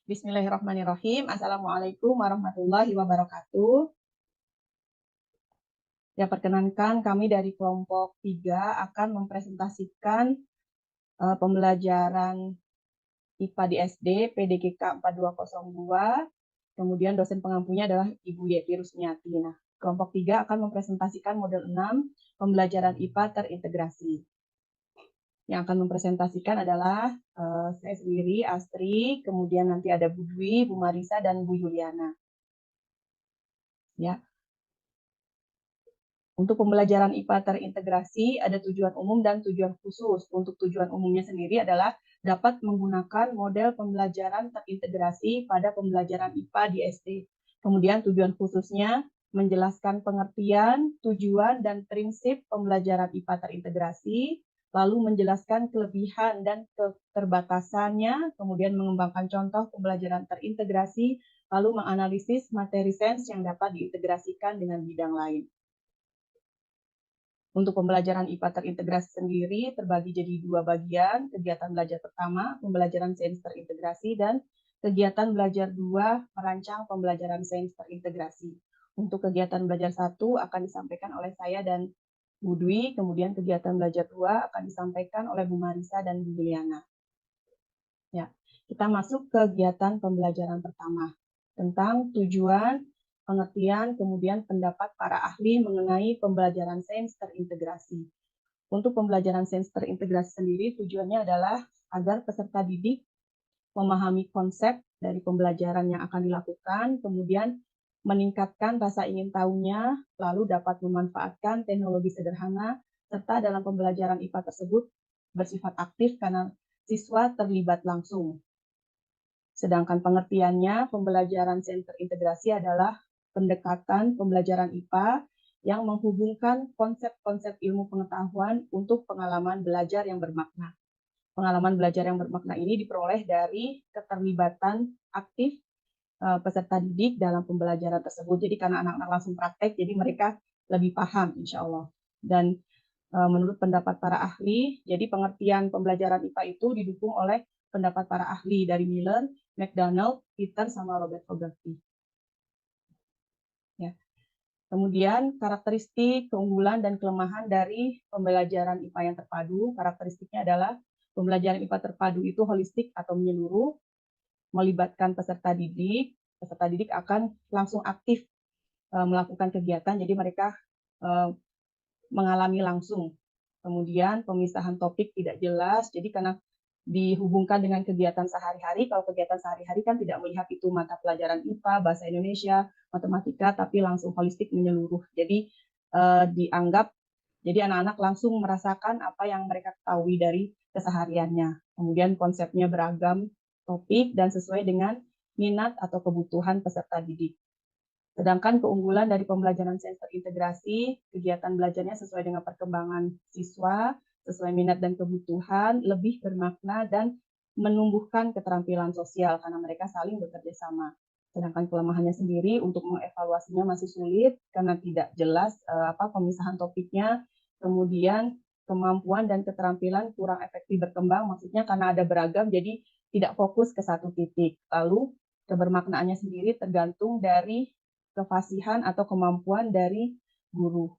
Bismillahirrahmanirrahim. Assalamualaikum warahmatullahi wabarakatuh. Ya, perkenankan kami dari kelompok 3 akan mempresentasikan pembelajaran IPA di SD PDGK 4202. Kemudian dosen pengampunya adalah Ibu Yeti Rusmiati. Nah, kelompok 3 akan mempresentasikan model 6 pembelajaran IPA terintegrasi. Yang akan mempresentasikan adalah saya sendiri, Astri, kemudian nanti ada Bu Dwi, Bu Marisa, dan Bu Yuliana. Ya, untuk pembelajaran IPA terintegrasi ada tujuan umum dan tujuan khusus. Untuk tujuan umumnya sendiri adalah dapat menggunakan model pembelajaran terintegrasi pada pembelajaran IPA di SD. Kemudian tujuan khususnya menjelaskan pengertian, tujuan, dan prinsip pembelajaran IPA terintegrasi, lalu menjelaskan kelebihan dan keterbatasannya, kemudian mengembangkan contoh pembelajaran terintegrasi, lalu menganalisis materi sains yang dapat diintegrasikan dengan bidang lain. Untuk pembelajaran IPA terintegrasi sendiri terbagi jadi 2 bagian, kegiatan belajar pertama, pembelajaran sains terintegrasi, dan kegiatan belajar 2, merancang pembelajaran sains terintegrasi. Untuk kegiatan belajar 1 akan disampaikan oleh saya dan Bu Dwi, kemudian kegiatan belajar 2 akan disampaikan oleh Bu Marisa dan Bu Juliana. Ya, kita masuk ke kegiatan pembelajaran pertama tentang tujuan, pengertian, kemudian pendapat para ahli mengenai pembelajaran sains terintegrasi. Untuk pembelajaran sains terintegrasi sendiri tujuannya adalah agar peserta didik memahami konsep dari pembelajaran yang akan dilakukan, kemudian meningkatkan rasa ingin tahunya, lalu dapat memanfaatkan teknologi sederhana, serta dalam pembelajaran IPA tersebut bersifat aktif karena siswa terlibat langsung. Sedangkan pengertiannya, pembelajaran sains terintegrasi adalah pendekatan pembelajaran IPA yang menghubungkan konsep-konsep ilmu pengetahuan untuk pengalaman belajar yang bermakna. Pengalaman belajar yang bermakna ini diperoleh dari keterlibatan aktif peserta didik dalam pembelajaran tersebut. Jadi karena anak-anak langsung praktek, jadi mereka lebih paham, insya Allah. Dan menurut pendapat para ahli, jadi pengertian pembelajaran IPA itu didukung oleh pendapat para ahli dari Miller, McDonald, Peter, sama Robert Fogarty. Ya. Kemudian karakteristik, keunggulan, dan kelemahan dari pembelajaran IPA yang terpadu. Karakteristiknya adalah pembelajaran IPA terpadu itu holistik atau menyeluruh, melibatkan peserta didik. Peserta didik akan langsung aktif melakukan kegiatan, jadi mereka mengalami langsung. Kemudian pemisahan topik tidak jelas, jadi karena dihubungkan dengan kegiatan sehari-hari. Kalau kegiatan sehari-hari kan tidak melihat itu mata pelajaran IPA, bahasa Indonesia, matematika, tapi langsung holistik menyeluruh. Jadi dianggap, jadi anak-anak langsung merasakan apa yang mereka ketahui dari kesehariannya. Kemudian konsepnya beragam topik dan sesuai dengan minat atau kebutuhan peserta didik. Sedangkan keunggulan dari pembelajaran sains terintegrasi, kegiatan belajarnya sesuai dengan perkembangan siswa, sesuai minat dan kebutuhan, lebih bermakna dan menumbuhkan keterampilan sosial karena mereka saling bekerja sama. Sedangkan kelemahannya sendiri untuk mengevaluasinya masih sulit karena tidak jelas pemisahan topiknya, kemudian kemampuan dan keterampilan kurang efektif berkembang, maksudnya karena ada beragam jadi tidak fokus ke satu titik. Lalu kebermaknaannya sendiri tergantung dari kefasihan atau kemampuan dari guru.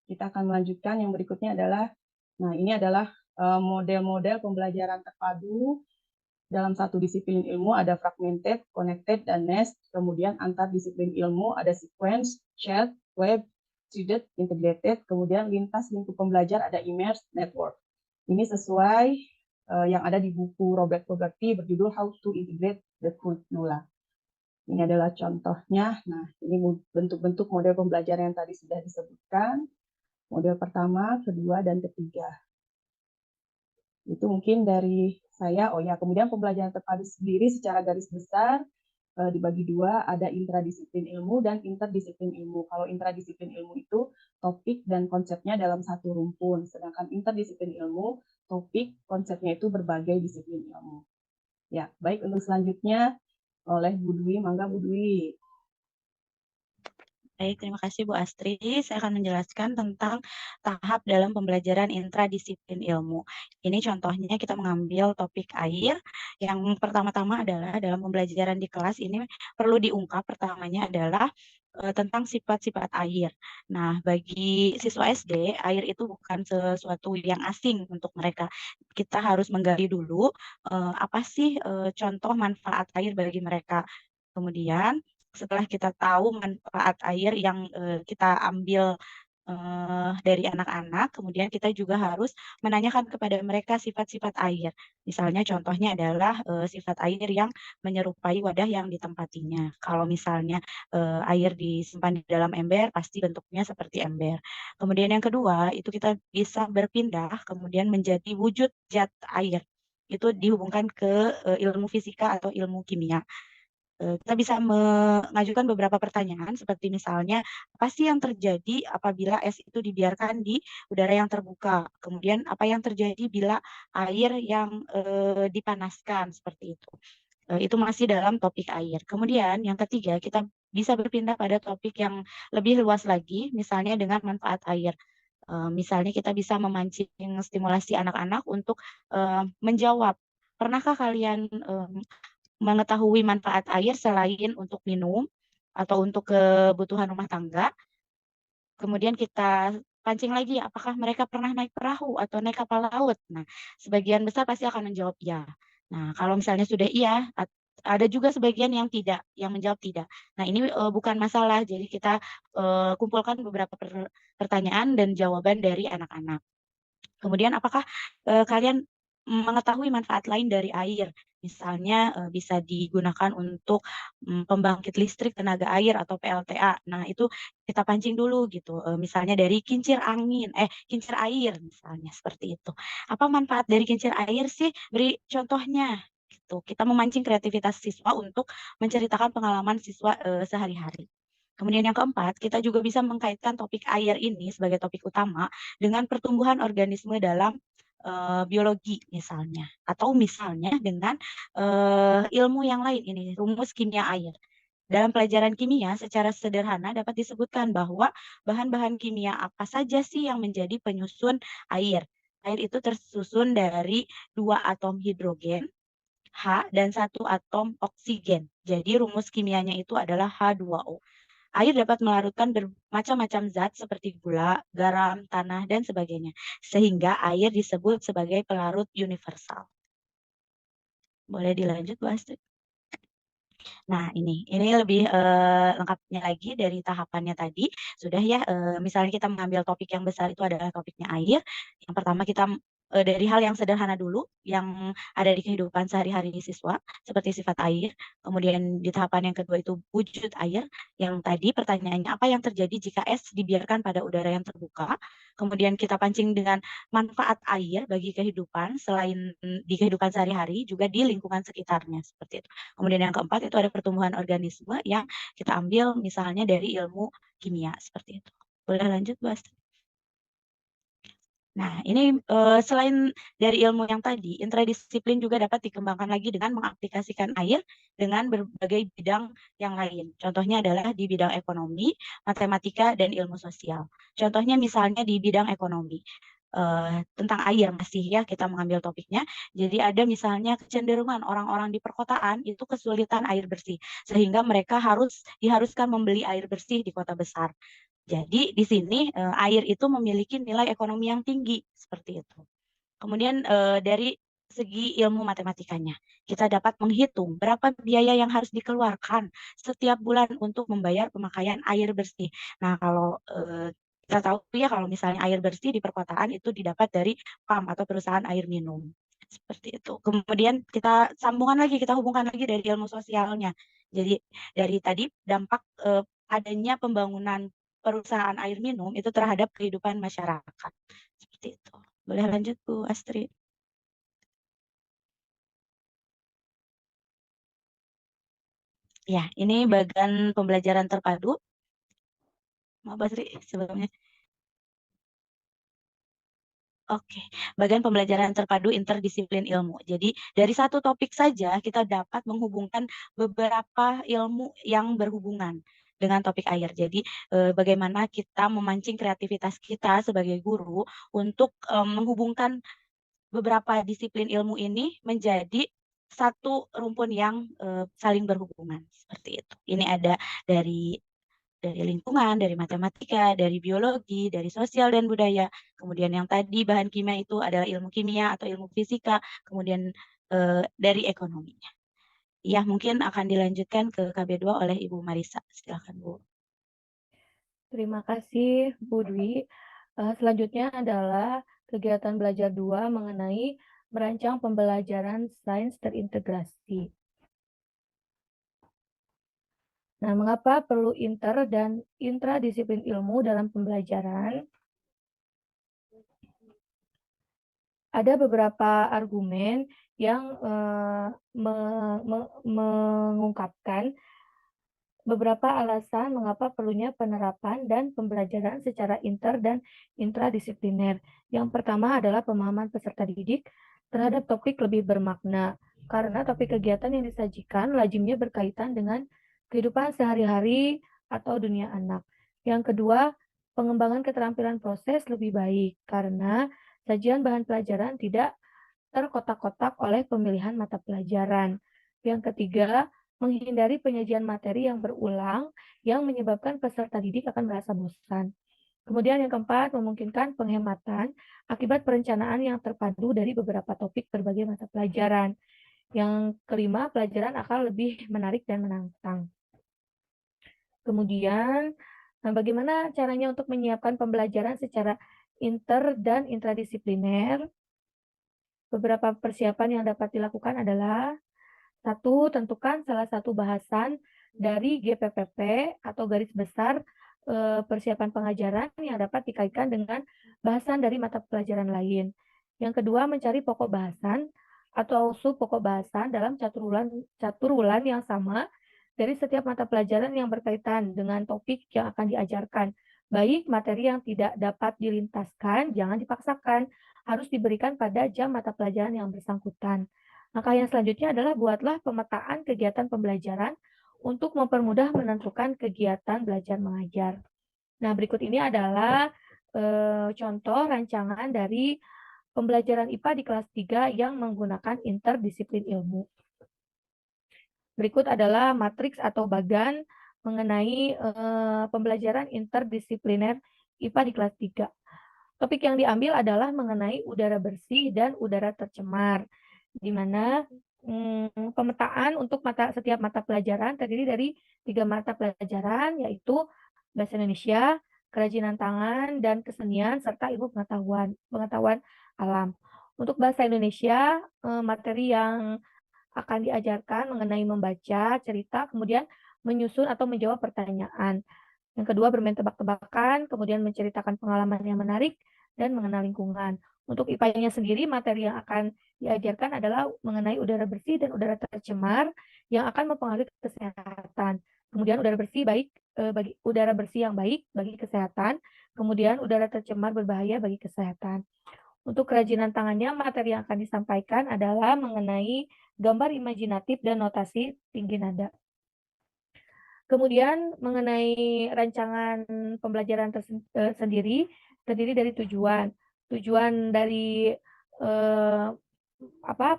Kita akan melanjutkan, yang berikutnya adalah, nah ini adalah model-model pembelajaran terpadu. Dalam satu disiplin ilmu ada fragmented, connected, dan nest. Kemudian antar disiplin ilmu ada sequence, shared, web, student, integrated. Kemudian lintas lingkup pembelajar ada immerse, network. Ini sesuai yang ada di buku Robert Fogarty berjudul How to Integrate the Curricula. Ini adalah contohnya. Nah, ini bentuk-bentuk model pembelajaran yang tadi sudah disebutkan. Model pertama, kedua, dan ketiga. Itu mungkin dari saya. Oh ya, kemudian pembelajaran terpadu sendiri secara garis besar dibagi dua, ada intradisiplin ilmu dan interdisiplin ilmu. Kalau intradisiplin ilmu itu topik dan konsepnya dalam satu rumpun, sedangkan interdisiplin ilmu topik konsepnya itu berbagai disiplin ilmu. Ya, baik, untuk selanjutnya oleh Bu Dwi, mangga Bu Dwi. Baik, terima kasih Bu Astri. Saya akan menjelaskan tentang tahap dalam pembelajaran intradisiplin ilmu. Ini contohnya kita mengambil topik air. Yang pertama-tama adalah dalam pembelajaran di kelas ini perlu diungkap pertamanya adalah tentang sifat-sifat air. Nah, bagi siswa SD, air itu bukan sesuatu yang asing untuk mereka. Kita harus menggali dulu apa sih contoh manfaat air bagi mereka. Kemudian setelah kita tahu manfaat air yang kita ambil dari anak-anak, kemudian kita juga harus menanyakan kepada mereka sifat-sifat air. Misalnya contohnya adalah sifat air yang menyerupai wadah yang ditempatinya. Kalau misalnya air disimpan di dalam ember, pasti bentuknya seperti ember. Kemudian yang kedua, itu kita bisa berpindah kemudian menjadi wujud zat air. Itu dihubungkan ke ilmu fisika atau ilmu kimia. Kita bisa mengajukan beberapa pertanyaan seperti misalnya, apa sih yang terjadi apabila es itu dibiarkan di udara yang terbuka? Kemudian apa yang terjadi bila air yang dipanaskan seperti itu. Itu masih dalam topik air. Kemudian yang ketiga, kita bisa berpindah pada topik yang lebih luas lagi, misalnya dengan manfaat air. Misalnya kita bisa memancing stimulasi anak-anak untuk menjawab, pernahkah kalian mengetahui manfaat air selain untuk minum atau untuk kebutuhan rumah tangga? Kemudian kita pancing lagi, apakah mereka pernah naik perahu atau naik kapal laut? Nah, sebagian besar pasti akan menjawab iya. Nah, kalau misalnya sudah iya, ada juga sebagian yang tidak, yang menjawab tidak. Nah, ini bukan masalah. Jadi kita kumpulkan beberapa pertanyaan dan jawaban dari anak-anak. Kemudian apakah kalian mengetahui manfaat lain dari air? Misalnya bisa digunakan untuk pembangkit listrik tenaga air atau PLTA. Nah, itu kita pancing dulu gitu. Misalnya dari kincir angin, kincir air misalnya seperti itu. Apa manfaat dari kincir air sih? Beri contohnya gitu. Kita memancing kreativitas siswa untuk menceritakan pengalaman siswa sehari-hari. Kemudian yang keempat, kita juga bisa mengkaitkan topik air ini sebagai topik utama dengan pertumbuhan organisme dalam biologi misalnya, atau misalnya dengan ilmu yang lain ini, rumus kimia air. Dalam pelajaran kimia, secara sederhana dapat disebutkan bahwa bahan-bahan kimia apa saja sih yang menjadi penyusun air. Air itu tersusun dari 2 atom hidrogen, H, dan 1 atom oksigen. Jadi rumus kimianya itu adalah H2O. Air dapat melarutkan bermacam-macam zat seperti gula, garam, tanah, dan sebagainya. Sehingga air disebut sebagai pelarut universal. Boleh dilanjut, Bu Astrid? Nah, ini lebih lengkapnya lagi dari tahapannya tadi. Sudah ya, misalnya kita mengambil topik yang besar itu adalah topiknya air. Yang pertama kita dari hal yang sederhana dulu, yang ada di kehidupan sehari-hari siswa, seperti sifat air. Kemudian di tahapan yang kedua itu wujud air. Yang tadi pertanyaannya, apa yang terjadi jika es dibiarkan pada udara yang terbuka? Kemudian kita pancing dengan manfaat air bagi kehidupan, selain di kehidupan sehari-hari, juga di lingkungan sekitarnya, seperti itu. Kemudian yang keempat itu ada pertumbuhan organisme yang kita ambil misalnya dari ilmu kimia seperti itu. Boleh lanjut, Bu Astrid? Nah, ini selain dari ilmu yang tadi, intradisiplin juga dapat dikembangkan lagi dengan mengaplikasikan air dengan berbagai bidang yang lain. Contohnya adalah di bidang ekonomi, matematika, dan ilmu sosial. Contohnya misalnya di bidang ekonomi. Tentang air masih ya kita mengambil topiknya. Jadi ada misalnya kecenderungan orang-orang di perkotaan itu kesulitan air bersih sehingga mereka diharuskan membeli air bersih di kota besar. Jadi di sini air itu memiliki nilai ekonomi yang tinggi seperti itu. Kemudian dari segi ilmu matematikanya, kita dapat menghitung berapa biaya yang harus dikeluarkan setiap bulan untuk membayar pemakaian air bersih. Nah, kalau kita tahu ya kalau misalnya air bersih di perkotaan itu didapat dari PAM atau perusahaan air minum. Seperti itu. Kemudian kita sambungan lagi, kita hubungkan lagi dari ilmu sosialnya. Jadi dari tadi dampak adanya pembangunan perusahaan air minum itu terhadap kehidupan masyarakat. Seperti itu. Boleh lanjut, Bu Astrid? Ya, ini bagian pembelajaran terpadu. Maaf, Bu Astrid, sebelumnya. Oke, bagian pembelajaran terpadu interdisiplin ilmu. Jadi dari satu topik saja kita dapat menghubungkan beberapa ilmu yang berhubungan dengan topik air. Jadi bagaimana kita memancing kreativitas kita sebagai guru untuk menghubungkan beberapa disiplin ilmu ini menjadi satu rumpun yang saling berhubungan seperti itu. Ini ada dari lingkungan, dari matematika, dari biologi, dari sosial dan budaya. Kemudian yang tadi bahan kimia itu adalah ilmu kimia atau ilmu fisika, kemudian dari ekonominya. Ya, mungkin akan dilanjutkan ke KB2 oleh Ibu Marisa. Silakan, Bu. Terima kasih, Bu Dwi. Selanjutnya adalah kegiatan belajar 2 mengenai merancang pembelajaran sains terintegrasi. Nah, mengapa perlu inter dan intradisiplin ilmu dalam pembelajaran? Ada beberapa argumen yang mengungkapkan beberapa alasan mengapa perlunya penerapan dan pembelajaran secara inter dan intradisipliner. Yang pertama adalah pemahaman peserta didik terhadap topik lebih bermakna, karena topik kegiatan yang disajikan lazimnya berkaitan dengan kehidupan sehari-hari atau dunia anak. Yang kedua, pengembangan keterampilan proses lebih baik, karena sajian bahan pelajaran tidak terkotak-kotak oleh pemilihan mata pelajaran. Yang ketiga, menghindari penyajian materi yang berulang yang menyebabkan peserta didik akan merasa bosan. Kemudian yang keempat, memungkinkan penghematan akibat perencanaan yang terpadu dari beberapa topik berbagai mata pelajaran. Yang kelima, pelajaran akan lebih menarik dan menantang. Kemudian, bagaimana caranya untuk menyiapkan pembelajaran secara inter dan intradisipliner? Beberapa persiapan yang dapat dilakukan adalah: 1. Tentukan salah satu bahasan dari GPPP atau garis besar persiapan pengajaran yang dapat dikaitkan dengan bahasan dari mata pelajaran lain. Yang kedua, mencari pokok bahasan atau sub pokok bahasan dalam catur wulan yang sama dari setiap mata pelajaran yang berkaitan dengan topik yang akan diajarkan. Baik materi yang tidak dapat dilintaskan, jangan dipaksakan, harus diberikan pada jam mata pelajaran yang bersangkutan. Langkah yang selanjutnya adalah buatlah pemetaan kegiatan pembelajaran untuk mempermudah menentukan kegiatan belajar mengajar. Nah, berikut ini adalah contoh rancangan dari pembelajaran IPA di kelas 3 yang menggunakan interdisiplin ilmu. Berikut adalah matriks atau bagan mengenai pembelajaran interdisipliner IPA di kelas 3. Topik yang diambil adalah mengenai udara bersih dan udara tercemar, di mana pemetaan untuk setiap mata pelajaran terdiri dari 3 mata pelajaran, yaitu Bahasa Indonesia, Kerajinan Tangan, dan Kesenian, serta Ilmu Pengetahuan Alam. Untuk Bahasa Indonesia, materi yang akan diajarkan mengenai membaca cerita, kemudian menyusun atau menjawab pertanyaan. Yang kedua, bermain tebak-tebakan, kemudian menceritakan pengalaman yang menarik, dan mengenal lingkungan. Untuk IPA-nya sendiri, materi yang akan diajarkan adalah mengenai udara bersih dan udara tercemar yang akan mempengaruhi kesehatan. Kemudian udara bersih yang baik bagi kesehatan, kemudian udara tercemar berbahaya bagi kesehatan. Untuk kerajinan tangannya, materi yang akan disampaikan adalah mengenai gambar imajinatif dan notasi tinggi nada. Kemudian mengenai rancangan pembelajaran sendiri terdiri dari tujuan. Tujuan dari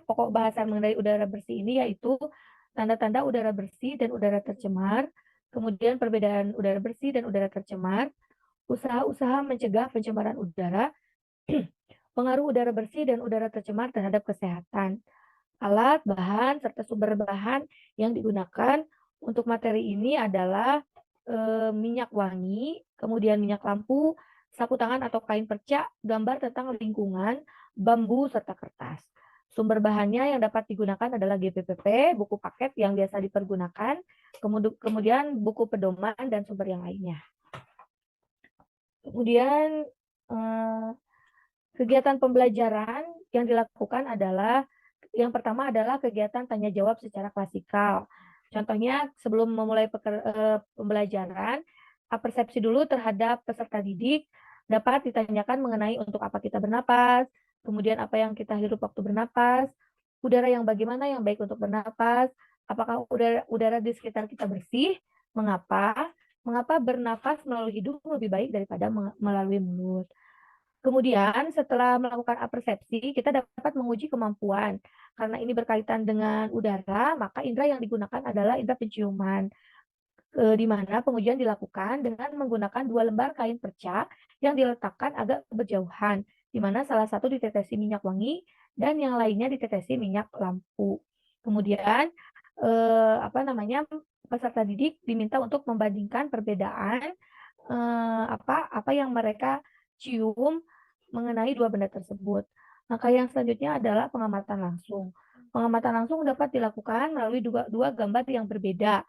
pokok bahasan mengenai udara bersih ini yaitu tanda-tanda udara bersih dan udara tercemar, kemudian perbedaan udara bersih dan udara tercemar, usaha-usaha mencegah pencemaran udara, pengaruh udara bersih dan udara tercemar terhadap kesehatan, alat, bahan, serta sumber bahan yang digunakan. Untuk materi ini adalah minyak wangi, kemudian minyak lampu, sapu tangan atau kain perca, gambar tentang lingkungan, bambu, serta kertas. Sumber bahannya yang dapat digunakan adalah GPPP, buku paket yang biasa dipergunakan, kemudian buku pedoman dan sumber yang lainnya. Kemudian kegiatan pembelajaran yang dilakukan adalah, yang pertama adalah kegiatan tanya jawab secara klasikal. Contohnya, sebelum memulai pembelajaran, persepsi dulu terhadap peserta didik dapat ditanyakan mengenai untuk apa kita bernapas, kemudian apa yang kita hirup waktu bernapas, udara yang bagaimana yang baik untuk bernapas, apakah udara di sekitar kita bersih, mengapa, mengapa bernafas melalui hidung lebih baik daripada melalui mulut. Kemudian setelah melakukan apersepsi, kita dapat menguji kemampuan. Karena ini berkaitan dengan udara, maka indera yang digunakan adalah indera penciuman. Di mana pengujian dilakukan dengan menggunakan 2 lembar kain perca yang diletakkan agak berjauhan, di mana salah satu ditetesi minyak wangi dan yang lainnya ditetesi minyak lampu. Kemudian peserta didik diminta untuk membandingkan perbedaan apa yang mereka cium mengenai 2 benda tersebut. Langkah yang selanjutnya adalah pengamatan langsung. Pengamatan langsung dapat dilakukan melalui dua gambar yang berbeda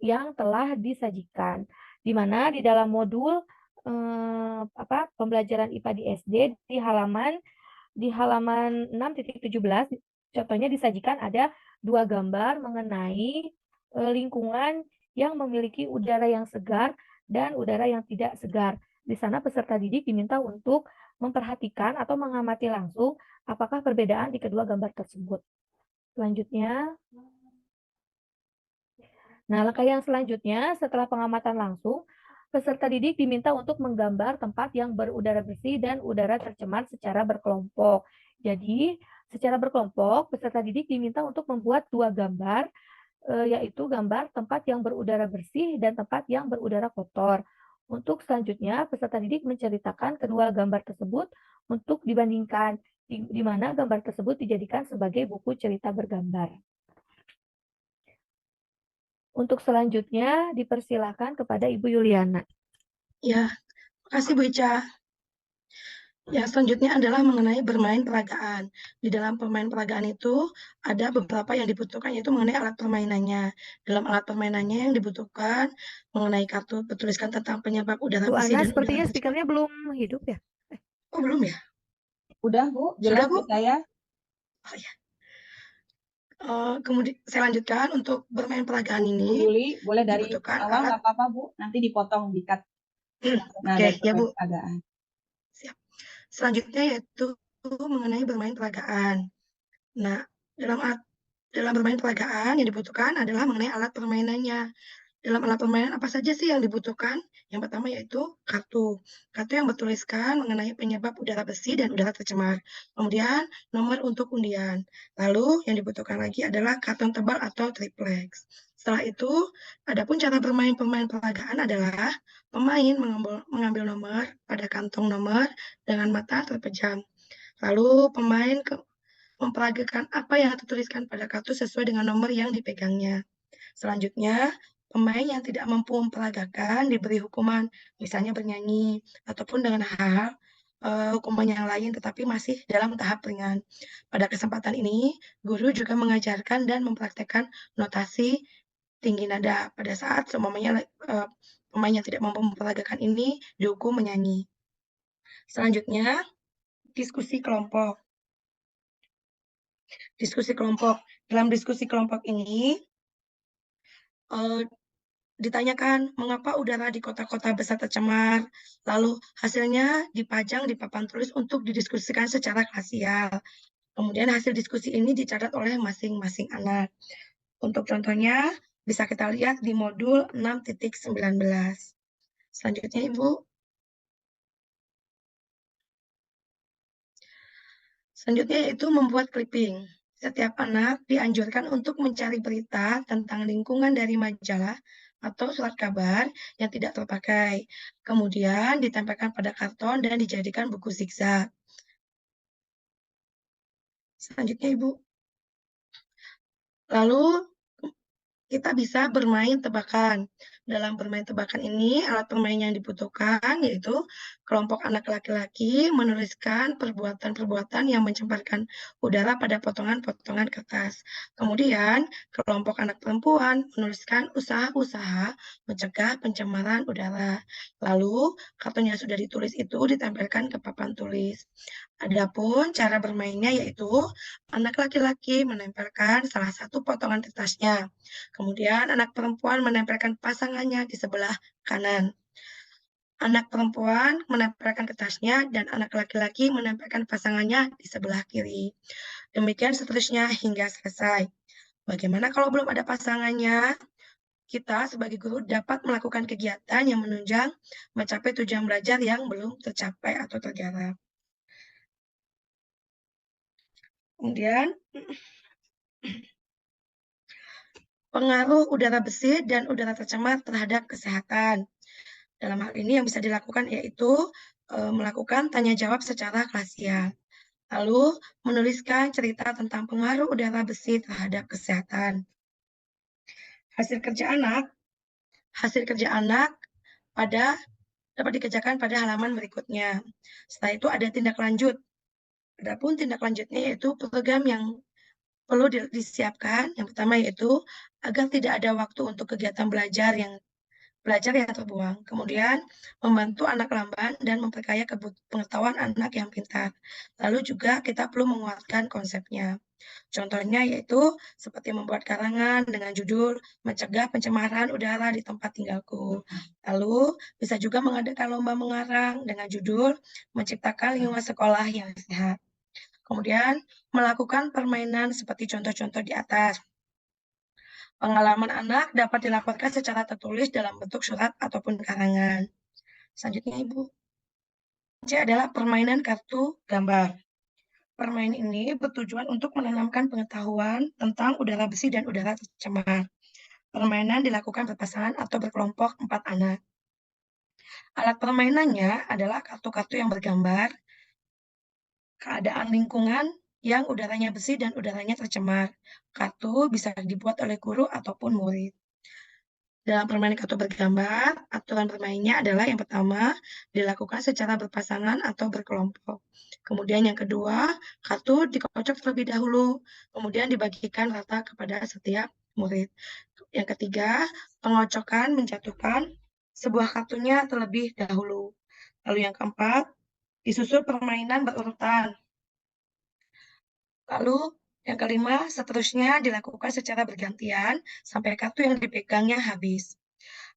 yang telah disajikan, di mana di dalam modul pembelajaran IPA di SD di halaman 6.17 contohnya disajikan ada 2 gambar mengenai lingkungan yang memiliki udara yang segar dan udara yang tidak segar. Di sana peserta didik diminta untuk memperhatikan atau mengamati langsung apakah perbedaan di kedua gambar tersebut. Selanjutnya, langkah yang selanjutnya setelah pengamatan langsung, peserta didik diminta untuk menggambar tempat yang berudara bersih dan udara tercemar secara berkelompok. Jadi, secara berkelompok, peserta didik diminta untuk membuat 2 gambar, yaitu gambar tempat yang berudara bersih dan tempat yang berudara kotor. Untuk selanjutnya, peserta didik menceritakan kedua gambar tersebut untuk dibandingkan, di mana gambar tersebut dijadikan sebagai buku cerita bergambar. Untuk selanjutnya, dipersilakan kepada Ibu Yuliana. Ya, makasih Bu Ica. Yang selanjutnya adalah mengenai bermain peragaan. Di dalam bermain peragaan itu ada beberapa yang dibutuhkan, yaitu mengenai alat permainannya. Dalam alat permainannya yang dibutuhkan mengenai kartu bertuliskan tentang penyebab udara Bu bersih Ana, dan sepertinya udara speakernya belum hidup ya? Oh, belum ya? Udah Bu, Sudah, jelas Bu? Bu saya. Oh ya. Kemudian saya lanjutkan untuk bermain peragaan Bu ini. Yuli, boleh dari dibutuhkan awal alat. nggak apa-apa Bu, nanti dipotong, di-cut. Nah, Oke, dari ya Bu. peragaan. Siap. Selanjutnya yaitu mengenai bermain peragaan. Nah, dalam bermain peragaan yang dibutuhkan adalah mengenai alat permainannya. Dalam alat permainan apa saja sih yang dibutuhkan? Yang pertama yaitu kartu. Kartu yang bertuliskan mengenai penyebab udara bersih dan udara tercemar. Kemudian nomor untuk undian. Lalu yang dibutuhkan lagi adalah karton tebal atau triplex. Setelah itu, adapun cara bermain peragaan adalah pemain mengambil nomor pada kantong nomor dengan mata terpejam. Lalu pemain memperagakan apa yang tertuliskan pada kartu sesuai dengan nomor yang dipegangnya. Selanjutnya, pemain yang tidak mampu memperagakan diberi hukuman, misalnya bernyanyi, ataupun dengan hal hukuman yang lain, tetapi masih dalam tahap ringan. Pada kesempatan ini, guru juga mengajarkan dan mempraktekkan notasi tinggi nada pada saat seumpamanya pemain yang tidak mampu memperagakan ini dihukum menyanyi. Selanjutnya, diskusi kelompok. Dalam diskusi kelompok ini, ditanyakan mengapa udara di kota-kota besar tercemar, lalu hasilnya dipajang di papan tulis untuk didiskusikan secara klasial. Kemudian hasil diskusi ini dicatat oleh masing-masing anak. Untuk contohnya, bisa kita lihat di modul 6.19. Selanjutnya, Ibu. Selanjutnya yaitu membuat clipping. Setiap anak dianjurkan untuk mencari berita tentang lingkungan dari majalah atau surat kabar yang tidak terpakai. Kemudian ditempelkan pada karton dan dijadikan buku zigzag. Selanjutnya, Ibu. Lalu kita bisa bermain tebakan. Dalam bermain tebakan ini, alat permain yang dibutuhkan yaitu kelompok anak laki-laki menuliskan perbuatan-perbuatan yang mencemparkan udara pada potongan-potongan kertas. Kemudian, kelompok anak perempuan menuliskan usaha-usaha mencegah pencemaran udara. Lalu, karton yang sudah ditulis itu ditempelkan ke papan tulis. Adapun cara bermainnya yaitu anak laki-laki menempelkan salah satu potongan kertasnya. Kemudian anak perempuan menempelkan pasangannya di sebelah kanan. Anak perempuan menempelkan kertasnya dan anak laki-laki menempelkan pasangannya di sebelah kiri. Demikian seterusnya hingga selesai. Bagaimana kalau belum ada pasangannya? kita sebagai guru dapat melakukan kegiatan yang menunjang mencapai tujuan belajar yang belum tercapai atau tergarap. Kemudian, pengaruh udara bersih dan udara tercemar terhadap kesehatan. Dalam hal ini yang bisa dilakukan yaitu melakukan tanya jawab secara klasial. Lalu menuliskan cerita tentang pengaruh udara bersih terhadap kesehatan. Hasil kerja anak dapat dikerjakan pada halaman berikutnya. Setelah itu ada tindak lanjut. Adapun tindak lanjutnya yaitu program yang perlu disiapkan. Yang pertama yaitu agar tidak ada waktu untuk kegiatan belajar yang terbuang. Kemudian membantu anak lamban dan memperkaya pengetahuan anak yang pintar. Lalu juga kita perlu menguatkan konsepnya. Contohnya yaitu seperti membuat karangan dengan judul mencegah pencemaran udara di tempat tinggalku. Lalu bisa juga mengadakan lomba mengarang dengan judul menciptakan lingkungan sekolah yang sehat. Kemudian melakukan permainan seperti contoh-contoh di atas. Pengalaman anak dapat dilaporkan secara tertulis dalam bentuk surat ataupun karangan. Selanjutnya, Ibu. C adalah permainan kartu gambar. Permainan ini bertujuan untuk menanamkan pengetahuan tentang udara bersih dan udara tercemar. Permainan dilakukan berpasangan atau berkelompok 4 anak. Alat permainannya adalah kartu-kartu yang bergambar keadaan lingkungan yang udaranya bersih dan udaranya tercemar. Kartu bisa dibuat oleh guru ataupun murid. Dalam permainan kartu bergambar, aturan bermainnya adalah yang pertama, dilakukan secara berpasangan atau berkelompok. Kemudian yang kedua, kartu dikocok terlebih dahulu, kemudian dibagikan rata kepada setiap murid. Yang ketiga, pengocokan menjatuhkan sebuah kartunya terlebih dahulu. Lalu yang keempat, disusul permainan berurutan. Lalu yang kelima, seterusnya dilakukan secara bergantian sampai kartu yang dipegangnya habis.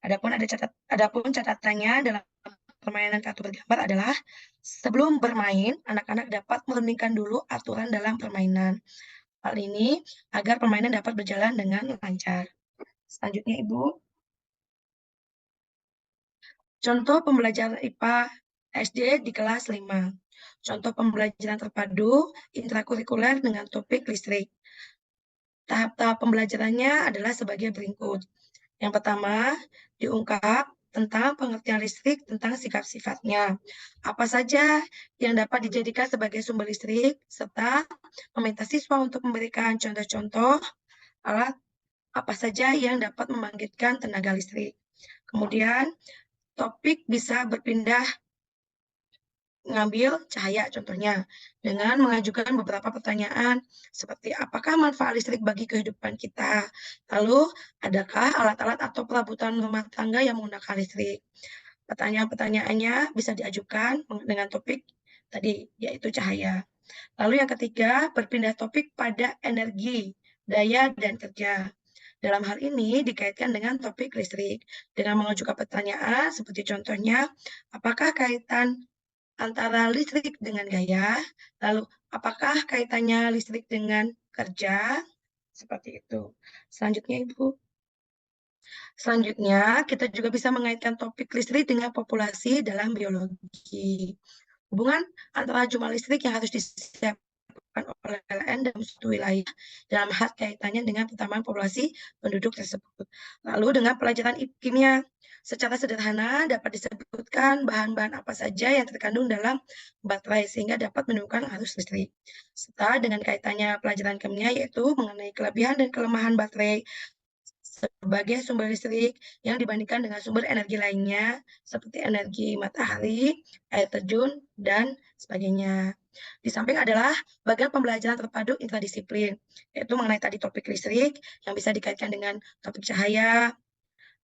Adapun catatannya dalam permainan kartu bergambar adalah sebelum bermain, anak-anak dapat merundingkan dulu aturan dalam permainan. Hal ini agar permainan dapat berjalan dengan lancar. Selanjutnya, Ibu. Contoh pembelajaran IPA SD di kelas 5. Contoh pembelajaran terpadu intrakurikuler dengan topik listrik. Tahap-tahap pembelajarannya adalah sebagai berikut. Yang pertama, diungkap tentang pengertian listrik tentang sifat-sifatnya. Apa saja yang dapat dijadikan sebagai sumber listrik, serta meminta siswa untuk memberikan contoh-contoh alat apa saja yang dapat membangkitkan tenaga listrik. Kemudian, topik bisa berpindah mengambil cahaya contohnya dengan mengajukan beberapa pertanyaan seperti apakah manfaat listrik bagi kehidupan kita, lalu adakah alat-alat atau perabotan rumah tangga yang menggunakan listrik. Pertanyaan-pertanyaannya bisa diajukan dengan topik tadi yaitu cahaya. Lalu yang ketiga, berpindah topik pada energi, daya, dan kerja. Dalam hal ini dikaitkan dengan topik listrik dengan mengajukan pertanyaan seperti contohnya apakah kaitan antara listrik dengan gaya, lalu apakah kaitannya listrik dengan kerja, seperti itu. Selanjutnya, Ibu. Selanjutnya, kita juga bisa mengaitkan topik listrik dengan populasi dalam biologi. Hubungan antara jumlah listrik yang harus disiapkan oleh PLN dalam suatu wilayah dalam hal kaitannya dengan pertambahan populasi penduduk tersebut. Lalu dengan pelajaran kimia, secara sederhana dapat disebutkan bahan-bahan apa saja yang terkandung dalam baterai sehingga dapat menimbulkan arus listrik. Serta dengan kaitannya pelajaran kimia yaitu mengenai kelebihan dan kelemahan baterai sebagai sumber listrik yang dibandingkan dengan sumber energi lainnya seperti energi matahari, air terjun, dan sebagainya. Di samping adalah bagian pembelajaran terpadu interdisiplin, yaitu mengenai tadi topik listrik yang bisa dikaitkan dengan topik cahaya,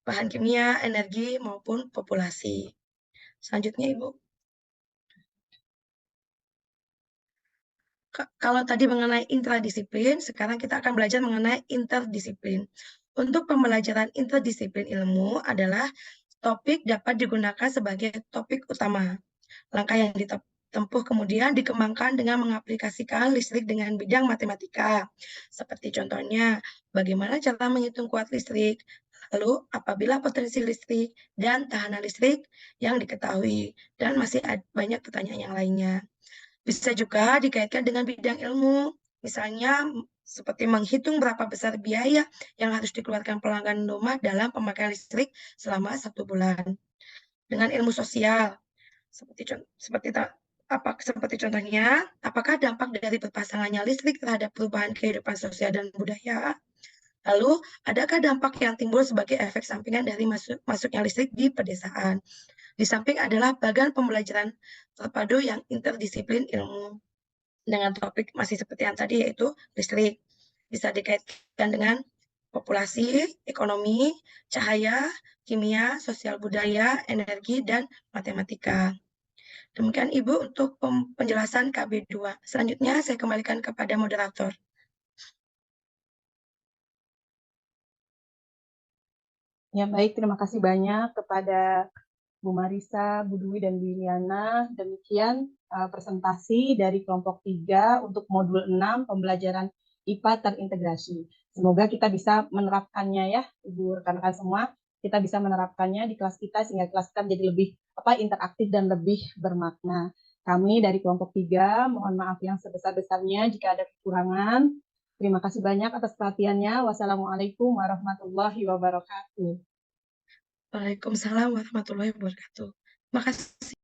bahan kimia, energi, maupun populasi. Selanjutnya, Ibu. Kalau tadi mengenai intradisiplin, sekarang kita akan belajar mengenai interdisiplin. Untuk pembelajaran interdisiplin ilmu adalah topik dapat digunakan sebagai topik utama. Langkah yang ditempuh kemudian dikembangkan dengan mengaplikasikan listrik dengan bidang matematika. Seperti contohnya, bagaimana cara menghitung kuat listrik, Lalu apabila potensi listrik dan tahanan listrik yang diketahui, dan masih banyak pertanyaan yang lainnya. Bisa juga dikaitkan dengan bidang ilmu, misalnya seperti menghitung berapa besar biaya yang harus dikeluarkan pelanggan rumah dalam pemakaian listrik selama 1 bulan. Dengan ilmu sosial, seperti contohnya, apakah dampak dari berpasangannya listrik terhadap perubahan kehidupan sosial dan budaya? Lalu, adakah dampak yang timbul sebagai efek sampingan dari masuknya listrik di pedesaan? Di samping adalah bagian pembelajaran terpadu yang interdisiplin ilmu. Dengan topik masih seperti yang tadi, yaitu listrik. Bisa dikaitkan dengan populasi, ekonomi, cahaya, kimia, sosial budaya, energi, dan matematika. Demikian Ibu untuk penjelasan KB2. Selanjutnya saya kembalikan kepada moderator. Ya baik, terima kasih banyak kepada Bu Marisa, Bu Dwi, dan Bu Iliana. Demikian presentasi dari kelompok 3 untuk modul 6 pembelajaran IPA terintegrasi. Semoga kita bisa menerapkannya ya, Ibu rekan-rekan semua. Kita bisa menerapkannya di kelas kita sehingga kelas kita menjadi lebih interaktif dan lebih bermakna. Kami dari kelompok 3 mohon maaf yang sebesar-besarnya jika ada kekurangan. Terima kasih banyak atas perhatiannya. Wassalamualaikum warahmatullahi wabarakatuh. Waalaikumsalam warahmatullahi wabarakatuh. Terima kasih.